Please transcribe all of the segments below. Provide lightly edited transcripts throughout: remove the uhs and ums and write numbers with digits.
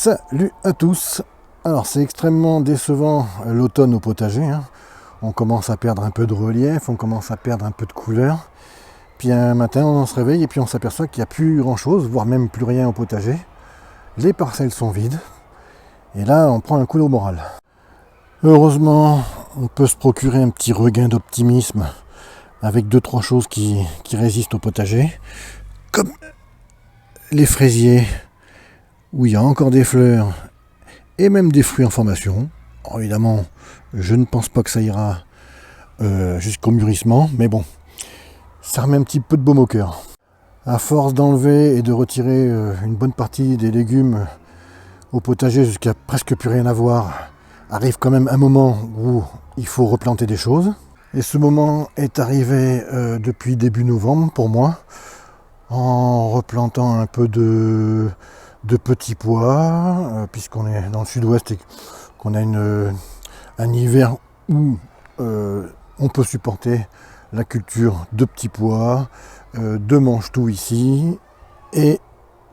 Salut à tous. Alors c'est extrêmement décevant l'automne au potager, hein. On commence à perdre un peu de relief, on commence à perdre un peu de couleur. Puis un matin on se réveille et puis on s'aperçoit qu'il n'y a plus grand chose, voire même plus rien au potager. Les parcelles sont vides. Et là on prend un coup au moral. Heureusement on peut se procurer un petit regain d'optimisme avec 2-3 choses qui résistent au potager. Comme les fraisiers, où il y a encore des fleurs et même des fruits en formation. Alors, évidemment, je ne pense pas que ça ira jusqu'au mûrissement, mais bon, ça remet un petit peu de baume au cœur. À force d'enlever et de retirer une bonne partie des légumes au potager jusqu'à presque plus rien avoir, arrive quand même un moment où il faut replanter des choses. Et ce moment est arrivé depuis début novembre pour moi, en replantant un peu de petits pois, puisqu'on est dans le sud-ouest et qu'on a un hiver où on peut supporter la culture de petits pois, de mange-tout ici et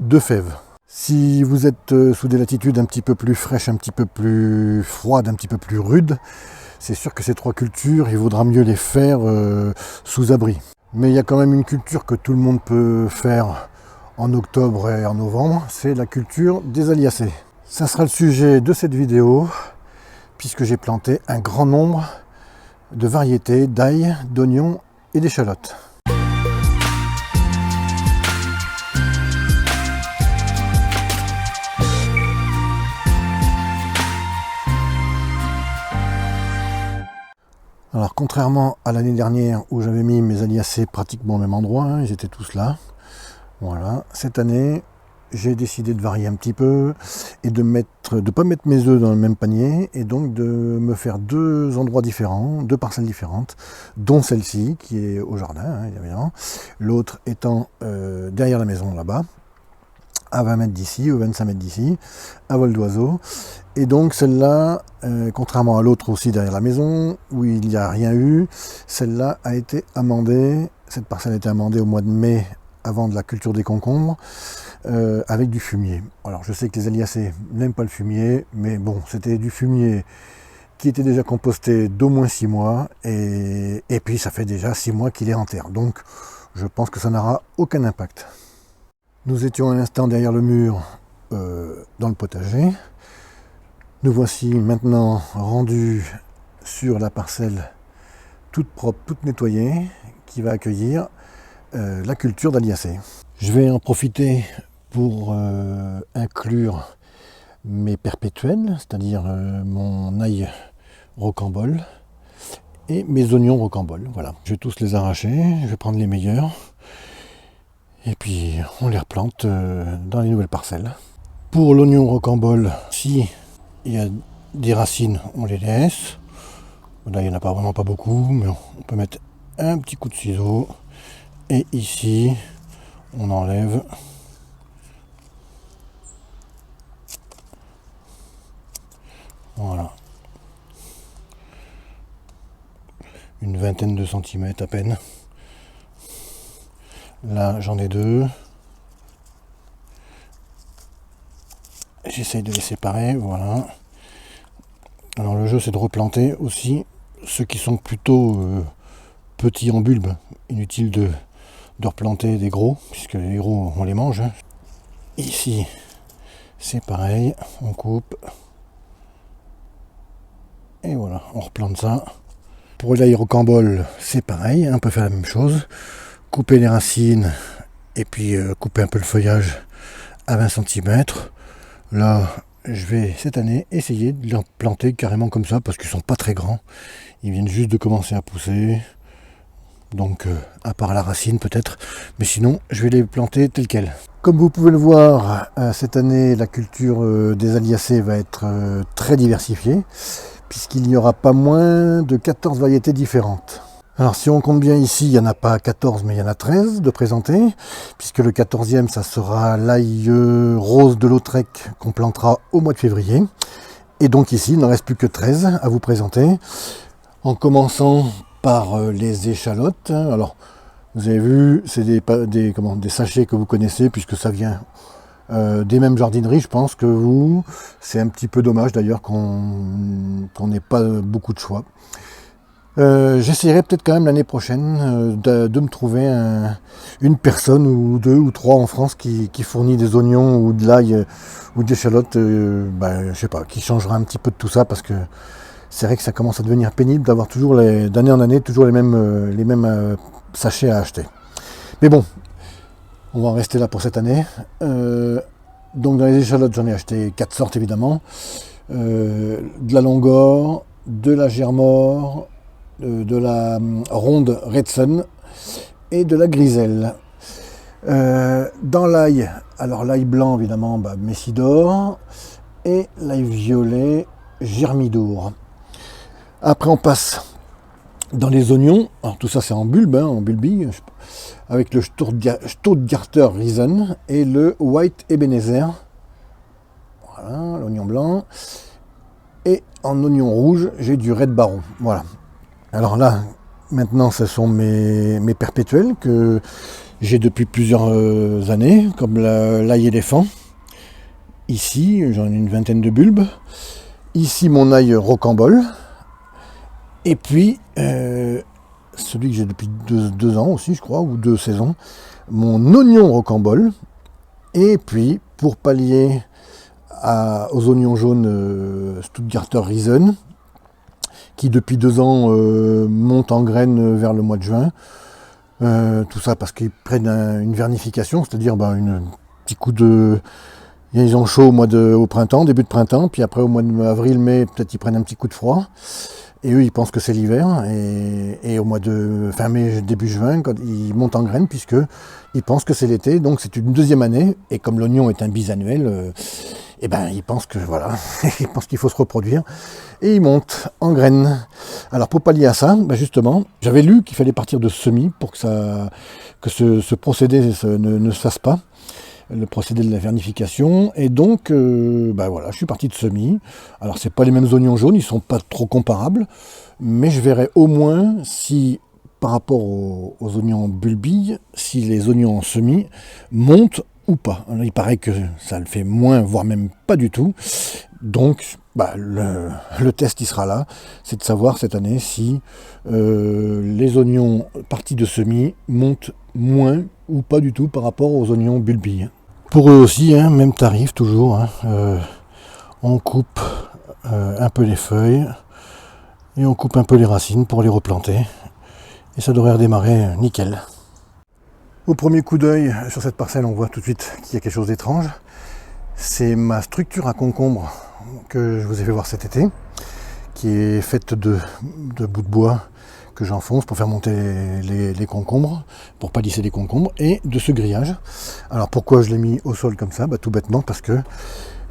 de fèves. Si vous êtes sous des latitudes un petit peu plus fraîches, un petit peu plus froides, un petit peu plus rudes, c'est sûr que ces 3 cultures, il vaudra mieux les faire sous abri. Mais il y a quand même une culture que tout le monde peut faire en octobre et en novembre, c'est la culture des Aliacées. Ça sera le sujet de cette vidéo, puisque j'ai planté un grand nombre de variétés d'ail, d'oignons et d'échalotes. Alors contrairement à l'année dernière où j'avais mis mes Aliacées pratiquement au même endroit, hein, ils étaient tous là. Voilà, cette année, j'ai décidé de varier un petit peu et de pas mettre mes œufs dans le même panier et donc de me faire 2 endroits différents, 2 parcelles différentes, dont celle-ci qui est au jardin, hein, évidemment, l'autre étant derrière la maison là-bas, à 20 mètres d'ici ou 25 mètres d'ici, à vol d'oiseau. Et donc celle-là, contrairement à l'autre aussi derrière la maison, où il n'y a rien eu, celle-là a été amendée, cette parcelle a été amendée au mois de mai, avant de la culture des concombres, avec du fumier. Alors je sais que les Aliacées n'aiment pas le fumier, mais bon, c'était du fumier qui était déjà composté d'au moins 6 mois, et puis ça fait déjà 6 mois qu'il est en terre, donc je pense que ça n'aura aucun impact. Nous étions à l'instant derrière le mur dans le potager. Nous voici maintenant rendus sur la parcelle toute propre, toute nettoyée, qui va accueillir la culture d'Aliacées. Je vais en profiter pour inclure mes perpétuels, c'est-à-dire mon ail rocambole et mes oignons rocambole. Voilà. Je vais tous les arracher, je vais prendre les meilleurs et puis on les replante dans les nouvelles parcelles. Pour l'oignon rocambole, si il y a des racines, on les laisse. Là, il n'y en a pas vraiment pas beaucoup, mais on peut mettre un petit coup de ciseau. Et ici, on enlève voilà une vingtaine de centimètres à peine. Là, j'en ai 2. J'essaye de les séparer, voilà. Alors le jeu, c'est de replanter aussi ceux qui sont plutôt petits en bulbe. Inutile de replanter des gros, puisque les gros on les mange. Ici c'est pareil, on coupe et voilà, on replante ça. Pour l'ail rocambole c'est pareil, on peut faire la même chose, couper les racines et puis couper un peu le feuillage à 20 cm. Là je vais cette année essayer de les planter carrément comme ça parce qu'ils sont pas très grands, ils viennent juste de commencer à pousser. Donc à part la racine peut-être, mais sinon je vais les planter telles quelles. Comme vous pouvez le voir, cette année la culture des Aliacées va être très diversifiée, puisqu'il n'y aura pas moins de 14 variétés différentes. Alors si on compte bien ici, il n'y en a pas 14 mais il y en a 13 de présentés, puisque le 14e ça sera l'ail rose de Lautrec qu'on plantera au mois de février. Et donc ici il n'en reste plus que 13 à vous présenter, en commençant par les échalotes. Alors vous avez vu, c'est des sachets que vous connaissez puisque ça vient des mêmes jardineries, je pense que vous. C'est un petit peu dommage d'ailleurs qu'on n'ait pas beaucoup de choix. J'essaierai peut-être quand même l'année prochaine de me trouver une personne ou deux ou trois en France qui fournit des oignons ou de l'ail ou des échalotes, je sais pas, qui changera un petit peu de tout ça parce que c'est vrai que ça commence à devenir pénible d'avoir toujours d'année en année toujours les mêmes sachets à acheter. Mais bon, on va en rester là pour cette année. Donc dans les échalotes, j'en ai acheté 4 sortes évidemment. De la Longor, de la Germore, de la ronde Red Sun et de la Griselle. Dans l'ail, alors l'ail blanc évidemment, Messidor, et l'ail violet, Germidour. Après on passe dans les oignons, alors tout ça c'est en bulbe, en bulbille, avec le Stuttgarter Riesen et le White Ebenezer. Voilà, l'oignon blanc. Et en oignon rouge, j'ai du Red Baron. Voilà. Alors là, maintenant, ce sont mes perpétuels que j'ai depuis plusieurs années, comme l'ail éléphant. Ici, j'en ai une vingtaine de bulbes. Ici, mon ail rocambole. Et puis, celui que j'ai depuis 2 ans aussi, je crois, ou 2 saisons, mon oignon rocambole. Et puis, pour pallier aux oignons jaunes Stuttgarter Riesen, qui depuis 2 ans montent en graines vers le mois de juin. Tout ça parce qu'ils prennent une vernification, c'est-à-dire un petit coup de... Ils ont chaud au printemps, début de printemps, puis après au mois d'avril, mai, peut-être ils prennent un petit coup de froid. Et eux, ils pensent que c'est l'hiver. Et au mois de fin mai, début juin, quand ils montent en graines, puisque ils pensent que c'est l'été. Donc c'est une deuxième année. Et comme l'oignon est un bisannuel, ils pensent que voilà, ils pensent qu'il faut se reproduire. Et ils montent en graines. Alors pour pallier à ça, justement, j'avais lu qu'il fallait partir de semis pour que ce procédé ne se fasse pas. Le procédé de la vernification, et donc je suis parti de semis. Alors c'est pas les mêmes oignons jaunes, ils sont pas trop comparables, mais je verrai au moins si par rapport aux oignons bulbilles, si les oignons en semis montent ou pas. Alors, il paraît que ça le fait moins, voire même pas du tout. Donc le test il sera là, c'est de savoir cette année si les oignons partis de semis montent moins ou pas du tout par rapport aux oignons bulbilles. Pour eux aussi, même tarif toujours. On coupe un peu les feuilles et on coupe un peu les racines pour les replanter. Et ça devrait redémarrer nickel. Au premier coup d'œil sur cette parcelle, on voit tout de suite qu'il y a quelque chose d'étrange. C'est ma structure à concombre que je vous ai fait voir cet été, qui est faite de bouts de bois que j'enfonce pour faire monter les concombres, pour palisser les concombres, et de ce grillage. Alors pourquoi je l'ai mis au sol comme ça? Tout bêtement parce que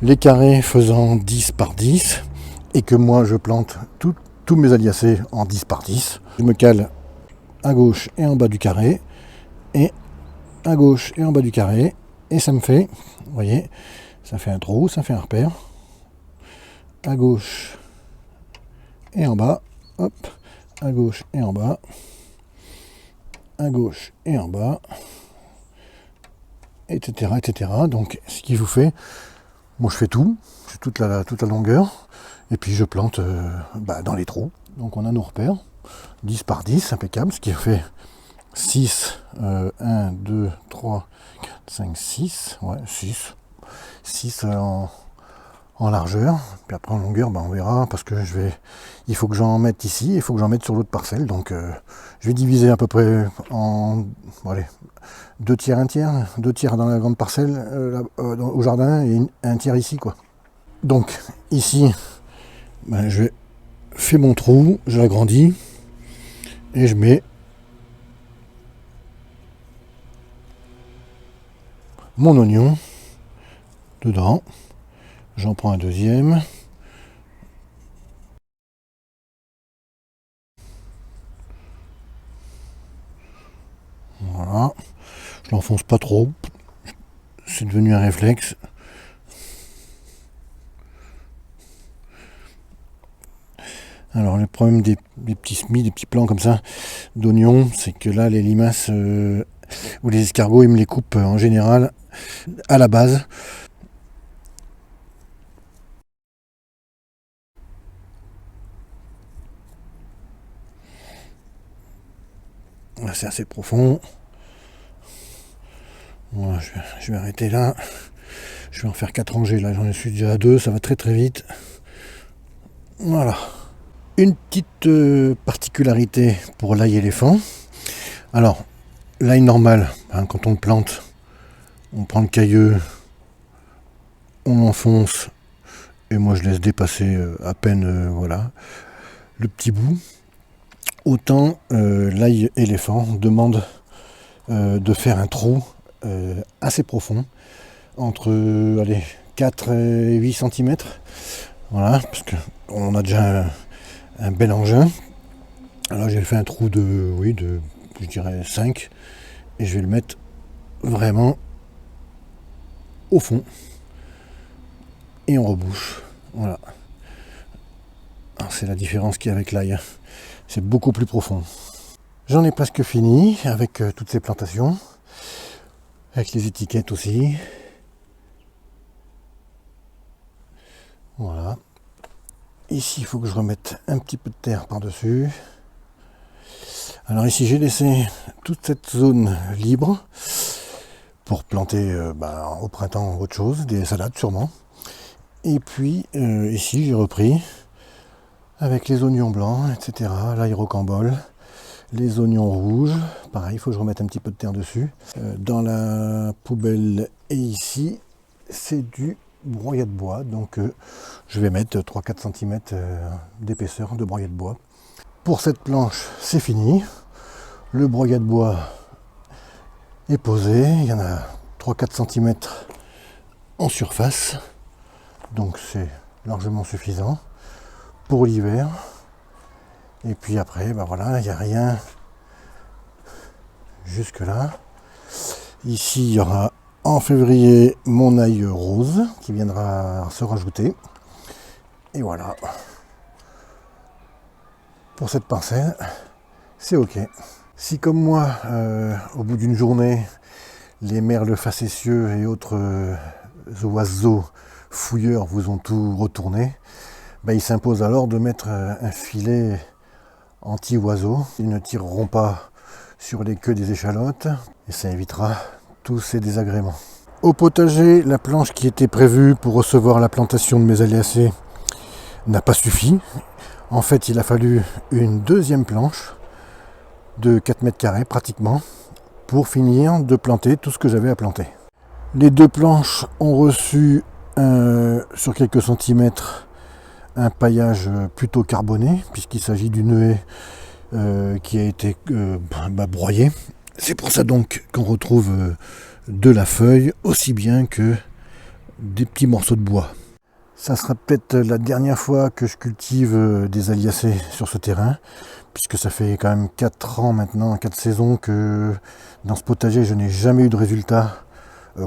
les carrés faisant 10 par 10, et que moi je plante tous mes aliacées en 10 par 10, je me cale à gauche et en bas du carré, et à gauche et en bas du carré, et ça me fait, vous voyez, ça fait un trou, ça fait un repère, à gauche et en bas, hop, à gauche et en bas, à gauche et en bas, etc. etc. Donc ce qui vous fait, moi je fais tout, je fais toute la longueur, et puis je plante dans les trous. Donc on a nos repères, 10 par 10, impeccable, ce qui fait 6, 1, 2, 3, 4, 5, 6, 6 en largeur, puis après en longueur, on verra, parce que il faut que j'en mette ici, il faut que j'en mette sur l'autre parcelle, donc je vais diviser à peu près en 2 tiers, 1 tiers, 2 tiers dans la grande parcelle au jardin et 1 tiers ici, quoi. Donc ici, je fais mon trou, je l'agrandis et je mets mon oignon dedans. J'en prends un deuxième. Voilà. Je l'enfonce pas trop. C'est devenu un réflexe. Alors le problème des petits semis, des petits plants comme ça d'oignons, c'est que là les limaces ou les escargots, ils me les coupent en général à la base. Là, c'est assez profond. Voilà, je vais arrêter là. Je vais en faire 4 rangées. Là, j'en suis déjà à 2. Ça va très très vite. Voilà. Une petite particularité pour l'ail éléphant. Alors, l'ail normal, hein, quand on le plante, on prend le cailleux, on l'enfonce, et moi je laisse dépasser à peine voilà, le petit bout. Autant l'ail éléphant demande de faire un trou assez profond, entre allez, 4 et 8 cm. Voilà, parce qu'on a déjà un bel engin. Alors j'ai fait un trou de, oui, de, je dirais 5, et je vais le mettre vraiment au fond. Et on rebouche. Voilà. Alors c'est la différence qu'il y a avec l'ail. C'est beaucoup plus profond. J'en ai presque fini avec toutes ces plantations. Avec les étiquettes aussi. Voilà. Ici, il faut que je remette un petit peu de terre par-dessus. Alors ici, j'ai laissé toute cette zone libre pour planter au printemps autre chose, des salades sûrement. Et puis ici, j'ai repris avec les oignons blancs, etc. L'ail rocambole, les oignons rouges. Pareil, il faut que je remette un petit peu de terre dessus. Dans la poubelle et ici, c'est du broyat de bois. Donc je vais mettre 3-4 cm d'épaisseur de broyat de bois. Pour cette planche, c'est fini. Le broyat de bois est posé. Il y en a 3-4 cm en surface. Donc c'est largement suffisant pour l'hiver. Et puis après, voilà, il n'y a rien jusque là. Ici, il y aura en février mon ail rose qui viendra se rajouter. Et voilà. Pour cette parcelle, c'est ok. Si comme moi, au bout d'une journée, les merles facétieux et autres oiseaux fouilleurs vous ont tout retourné, il s'impose alors de mettre un filet anti-oiseaux. Ils ne tireront pas sur les queues des échalotes et ça évitera tous ces désagréments. Au potager, la planche qui était prévue pour recevoir la plantation de mes Aliacées n'a pas suffi. En fait, il a fallu une deuxième planche de 4 mètres carrés pratiquement pour finir de planter tout ce que j'avais à planter. Les deux planches ont reçu sur quelques centimètres un paillage plutôt carboné puisqu'il s'agit d'une haie qui a été broyée. C'est pour ça donc qu'on retrouve de la feuille aussi bien que des petits morceaux de bois. Ça sera peut-être la dernière fois que je cultive des Aliacées sur ce terrain, puisque ça fait quand même 4 ans maintenant, 4 saisons que dans ce potager je n'ai jamais eu de résultat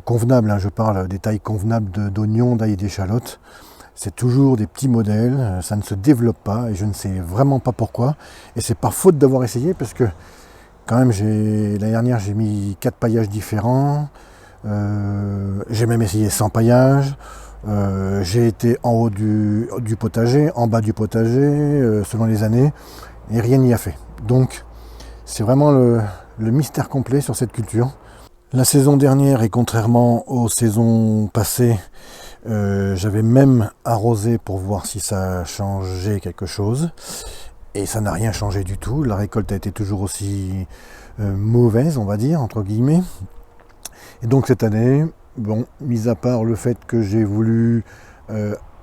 convenable, hein, je parle des tailles convenables d'oignons, d'ail et d'échalotes. C'est toujours des petits modèles, ça ne se développe pas et je ne sais vraiment pas pourquoi. Et c'est par faute d'avoir essayé parce que quand même l'année dernière j'ai mis 4 paillages différents, j'ai même essayé sans paillage. J'ai été en haut du potager, en bas du potager, selon les années, et rien n'y a fait. Donc, c'est vraiment le mystère complet sur cette culture. La saison dernière, et contrairement aux saisons passées, j'avais même arrosé pour voir si ça changeait quelque chose. Et ça n'a rien changé du tout. La récolte a été toujours aussi mauvaise, on va dire, entre guillemets. Et donc cette année, bon, mis à part le fait que j'ai voulu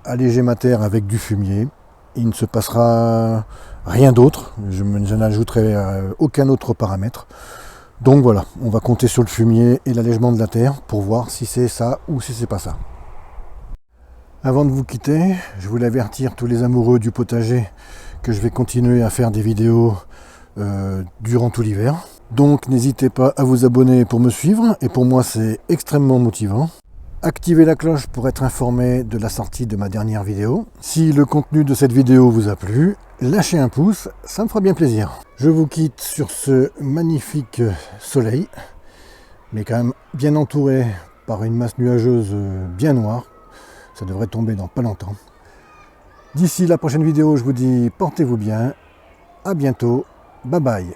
alléger ma terre avec du fumier, il ne se passera rien d'autre. Je n'ajouterai aucun autre paramètre. Donc voilà, on va compter sur le fumier et l'allègement de la terre pour voir si c'est ça ou si c'est pas ça. Avant de vous quitter, je voulais avertir tous les amoureux du potager que je vais continuer à faire des vidéos durant tout l'hiver. Donc n'hésitez pas à vous abonner pour me suivre, et pour moi c'est extrêmement motivant. Activez la cloche pour être informé de la sortie de ma dernière vidéo. Si le contenu de cette vidéo vous a plu, lâchez un pouce, ça me fera bien plaisir. Je vous quitte sur ce magnifique soleil, mais quand même bien entouré par une masse nuageuse bien noire. Ça devrait tomber dans pas longtemps. D'ici la prochaine vidéo, je vous dis portez-vous bien, à bientôt, bye bye.